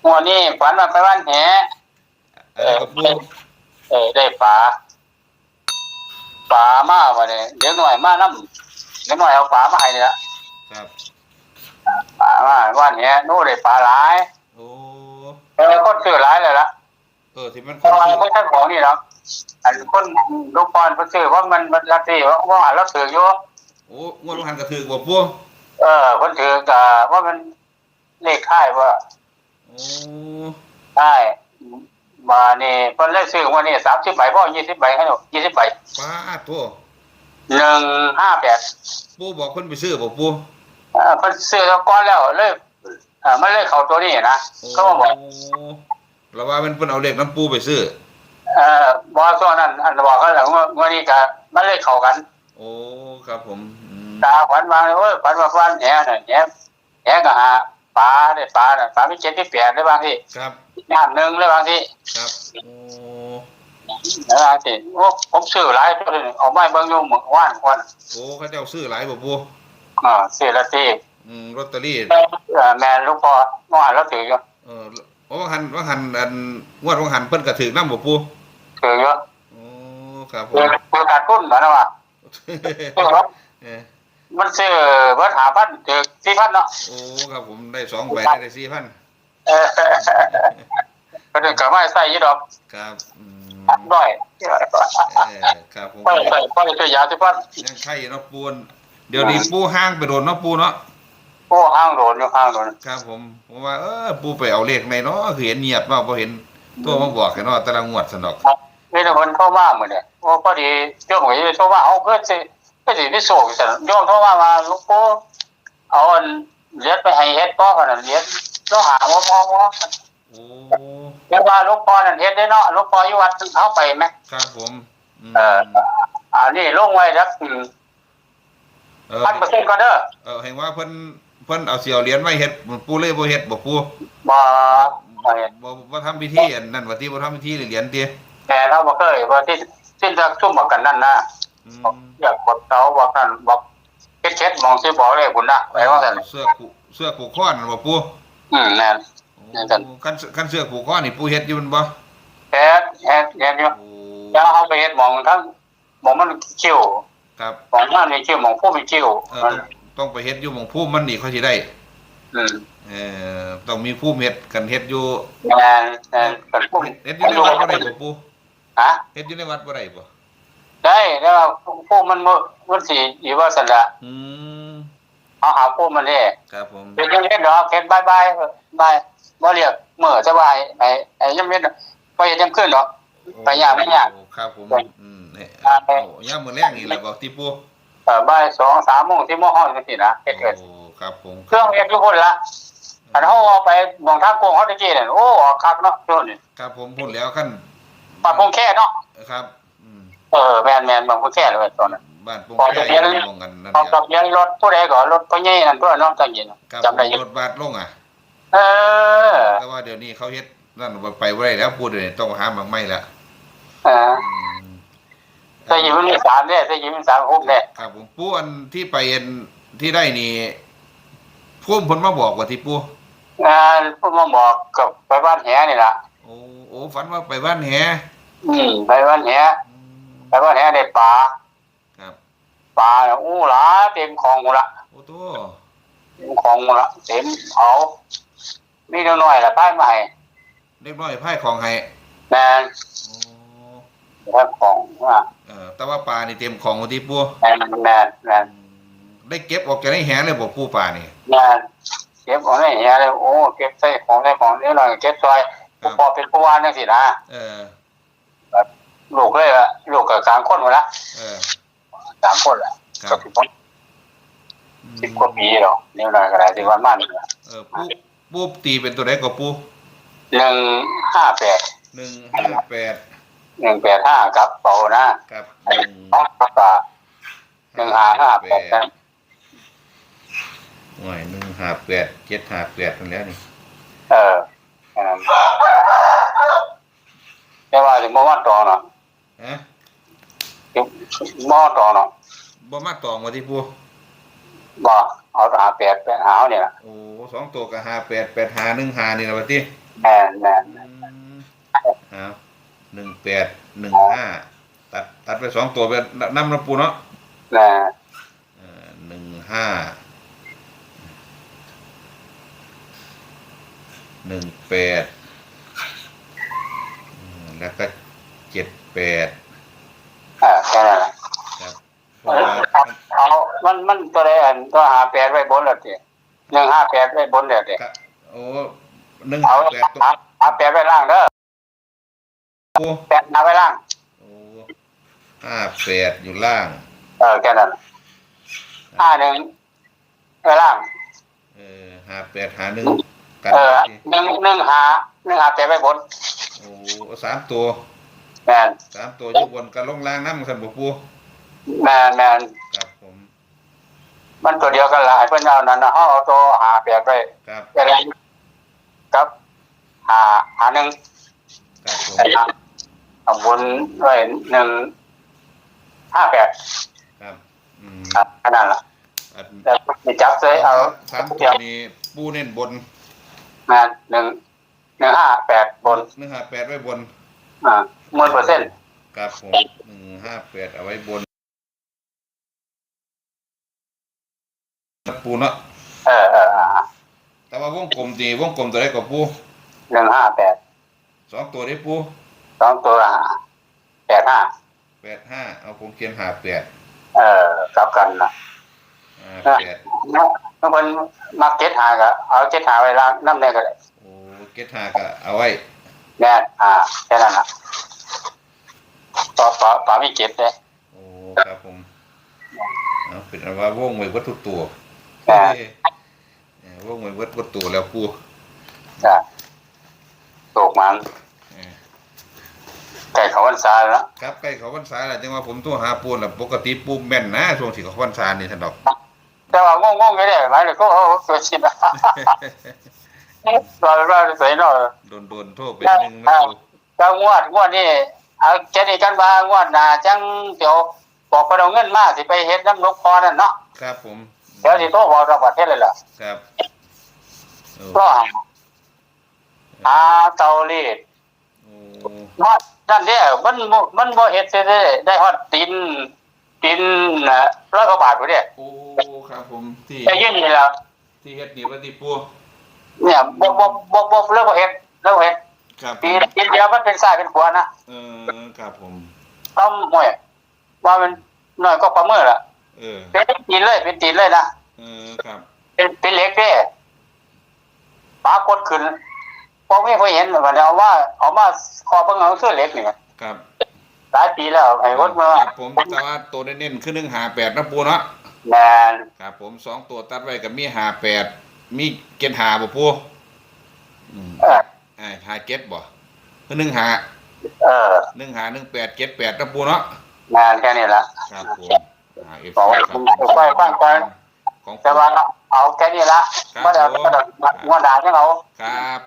หัวนี่ฝันว่าไปบ้านแหอะไรกับปูได้ปลามาวันนี้เดี๋ยวหน่อยมาน้ำเดี๋ยวหน่อยเอาปลามาให้เนี่ยครับปลามาบ้านแหนู่นได้ปลาหลายโอ้คนซื้อหลายเลยละที่มันคเพราะนซื้อว่าไม่ใช่ของนี่หรอกอันคนลูกบอลเขาซื้อว่ามันราคาว่าเราถืออยู่โอ้งวดลูกหันกระถือบ่ปูคนถือกับว่ามันเลขค่ายว่าโอ้ได้มาเนี่ยคนเลขซื้อวันนี้30 ใบพ่อ20 ใบให้หนู20 ใบป้าตัว158ปูบอกคนไปซื้อบ่ปูคนซื้อแล้วก้อนแล้วเลยมันเลยเข้าตัวนี้นะเขาบอกเราว่าเป็นเอาเลขน้ำปูไปซื้อบอส่วนนั้นอันบอกเขาหลังวันนี้ก็มันเลยเข้ากันโอ้ครับผมตาฝันมาเลยฝันว่าฟันแหน่แหก็หาปลาได้ปลาน่ะปลาไม่7 ที่ 8ได้บางที่ครับน้ำหนึ่งได้บางที่ครับโได้บางที่โอ้ผมซื้อหลายตัวเลยเอาไม้เบิ่งอยู่หมู่ว่านคนโอ้เขาเจ้าซื้อหลายบ่ปูซื้อละทีลอตเตอรี่แม่ลูกพ่อว่าแล้วถืออยู่ว่าหันอันงวดว่าหันเพิ่นก็ถือน้ำบ่ปูถืออยู่โอ้ครับผมเปิดการทุนเหมือนว่ามันซื้อเบิด5,000ถือ4,000เนาะโอ้ครับผมได้2 ใบได้4,000ก็ถึงกับไม่ใส่ยี่ดอกครับด้อยครับผมใส่ตัวยาที่พันยังไข่เนาะปูนเดี๋ยวนี้ปูห้างไปโดนเนาะปูเนาะปูห้างโดนอยู่ห้างโดนครับผมว่าปูไปเอาเลขในเนาะคือเห็นเงียบเนาะพอเห็นตัวมาบอกกันเนาะแต่ละงวดสนอกนี่แต่คนโทรมาเหมือนเนี่ยโอ้พอดีโยมก็จะโทรมาเอาเพื่อสิที่โศกสันโยมโทรมาลูกปูเอาเลี้ยไปให้เฮ็ดพ่อขนาดเลี้ยต้องหาว่าโอ้เรียกว่าลูกพ่อนั่นเฮ็ดได้เนาะลูกพ่ออยู่วัดเขาไปไหมครับผมอันนี้ลงไว้สัก1,000%ก็เด้อเห็นว่าเพิ่นเอาเสี่ยวเหรียญไว้เฮ็ดปูเลยบ่เฮ็ดบ่ปูบ่ทำพิธีอันนั้นว่าที่บ่ทำพิธีเหรียญติแต่เราบ่เคยว่าที่สิ้นจะซุ่มบอกกันนั่นนะอยากกดเขาบอกนั่นบอกเช็ดมองซื้อบอกเลยคุณนะไว้ว่าซั่นเสื้อผูกคอนั่นบ่ปูแน่นซั่นคันเสื้อผูกคอนี่ปูเฮ็ดอยู่มันบ่เฮ็ดอยู่แล้วเอาไปเฮ็ดมองทั้งมองมันคิ้วครับมองมันนี่คิ้วมองผู้มีคิ้วต้องไปเฮ็ดอยู่หม่องภูมิมันนี่เขาสิได้ต้องมีภูมิเฮ็ดกันเฮ็ดอยู่แม่นกันภูมิเฮ็ดอยู่ในวัดบ่ได้บ่ปู่เฮ็ดอยู่ในวัดบ่ได้บ่ได้แล้วภูมิมันสิอยู่ว่าซั่นล่ะเอาหาภูมิมันนี่ครับผมเป็นจังได๋ดอกเฮ็ดบายบ่เรียกมื้อสบายไอ้ยังเม็ดบ่เฮ็ดจังคืนดอกไปยากไม่ยากครับผมยามมื้อแลงนี่แหละบ่ติปู่บ่าย2 3 โมงที่มอฮ้อนจังซี่นะเฮ็ดครับผมเครื่องเฮ็ดอยู่พุ่นละอันเฮาเอาไปมองทางโค้งเฮาตะกี้นั่นโอ้ออกคักเนาะโน่นนี่ครับผมพุ่นแล้วคั่นบ้านพงแค่เนาะครับแม่นๆบ้านพงแค่เลยตอนนั้นบ้านพงแค่มองกันนั่นออกกับเรียนรถผู้ใดก็รถพ่อใหญ่นั่นตัวน้องจังยินจำได้รถบัสลงแต่ว่าเดี๋ยวนี้เขาเฮ็ดนั่นไปบ่ได้แล้วพูดเดี๋ยวนี้ต้องหาหมักไม้แล้วแต่อยู่นี่3เด้แต่อยู่นี่3ฮุบเด้ครับผมปู่อันที่ไปที่ได้นี่พุ่มเพิ่นมาบอกว่าที่ปู่พุ่มมาบอกกับไปบ้านแหนี่ล่ะโอ้ฝันว่าไปบ้านแหไปบ้านแหได้ปลาครับปลาโอ้หลาเต็มคลองหมดละโอ้โตเต็มคลองหมดละเต็มเขามีเล็กน้อยล่ะพายมาให้เล็กน้อยพายของให้แม่นพายของว่าแต่ว่าปลานี่เต็มของที่ปู่แม่นได้เก็บออกจากในแหเลยบ่ปู่ปลานี่แม่นเก็บออกในแหเลยโอ้เก็บใส่ของนี่หน่อยเก็บซอยพอเป็นผู้ว่าจังซี่นะลูกเลยล่ะลูกก็3 คนหมดละ3 คนล่ะก็10 กว่าปีแล้วนี่น่ะก็ได้สิวันมานี่ล่ะปู่ตีเป็นตัวใดก็ปู่158 185กับเป่านะครับ2ตา1558โอ้ย158 758นั่นแล้วนี่แต่ว่าสิบ่มาตองเนาะบ่ตองเนาะบ่มาตองว่าที่ปู่บ่เอา58 8หาเนี่ยล่ะโอ้2ตัวก็58 85 15นี่ล่ะว่าติ แม่นแม่น เอา1815ตัดไป2ตัวไปนำนะปูเนาะ นะ 15 18แล้วก็78แค่นั้นแหละ ครับเพราะว่า เอามันตัวใดอันตัวหาแปดไว้บนแล้วที158ไว้บนแล้วที ครับโอ้ เอา 158ตัว หาแปดไว้ล่างเด้อ ปู แปดหาไว้ล่าง โอ้58อยู่ล่าง แค่นั้น51ไว้ล่าง 58หา1กัน 158ไว้บน โอ้3ตัว แม่น 3ตัวอยู่บนกันลงล่างนำซั่นบ่ปู แม่น ครับผม มันตัวเดียวกันล่ะให้เพิ่นเอานั่นน่ะเฮาเอาตัวหาแปดไว้ ครับ แค่นั้นครับหา1 ครับผม เอาบนไว้158ครับครับขนาดละ อัน แต่ไม่จับเลยเอา 3ตัวนี้ปูเน้นบน งาน158บน158ไว้บน 10,000% ครับผม158เอาไว้บนปูเนาะ เออ แต่ว่าวงกลมดีวงกลมตัวใดก็ปู 158 2ตัวได้ปู 2ตัว85 85เอาผมเขียน58กลับกันนะ 58 ถ้ามันมัก75ก็เอา75ไว้ล่างนำได้ก็ได้ โอ้เกต5ก็เอาไว้ แน่แค่นั้นน่ะต่อมีเก็บเด้ โอ้ครับผมเอาเป็นอันว่าวงไว้วัตถุตัววงไว้วัตถุตัวแล้วปู จ้ะตกมันไก่เขาวันซาแล้ว ครับใกล้เขาพรรษาแล้วจังว่าผมโทรหาปูน่ะปกติปูแม่นนะช่วงที่เขาพรรษานี่ท่านดอก แต่ว่างงๆไม่ได้หมายถึงก็ตัวชินนะเราใส่เนาะ โดนโทรไปนึงนะปู ก็งวดนี่เอาแค่นี้กันว่างวดหน้าจังเดี๋ยวบอกไปเอาเงินมาสิไปเฮ็ดน้ำนกพอนั่นเนาะ ครับผม เดี๋ยวสิโทรบอกเราประเทศเลยล่ะ ครับ ก็หาเตารีด โอ้ ฮอดนั่นเด้มันบ่เฮ็ดได้ฮอดตีนน่ะ100 กว่าบาทพุ่นเด้ โอ้ครับผมที่ ได้ยินนี่ล่ะ ที่เฮ็ดนี่ว่าที่ปู เนี่ยบ่เลิกบ่เฮ็ดครับ ปีเดียวมันเป็นซ้ายเป็นขวานะ ครับผม ต้องห่วยว่ามันน้อยก็ประเมินล่ะ เป็นตีนเลยนะ ครับ เป็นเหล็กเด้ปากดขึ้นพอไม่เคยเห็นเหมือนกันเอามาคอเบิ่งเอาคือเหล็กนี่ ครับ หลายปีแล้วให้รถมา ครับผมแต่ว่าตัวเน้นๆคือ158นะปูเนาะ แม่น ครับผม2ตัวตัดไว้กับมี58มีเกณฑ์5บ่ปู5เก็ดบ่คือ15 15 18 78นะปูเนาะ แม่นแค่นี้ล่ะ ครับผมFC บอกว่า ครับ ไปฟังก่อน ของ แต่ว่าเอาแค่นี้ล่ะบ่ได้งวดหน้าจังเอา ครับ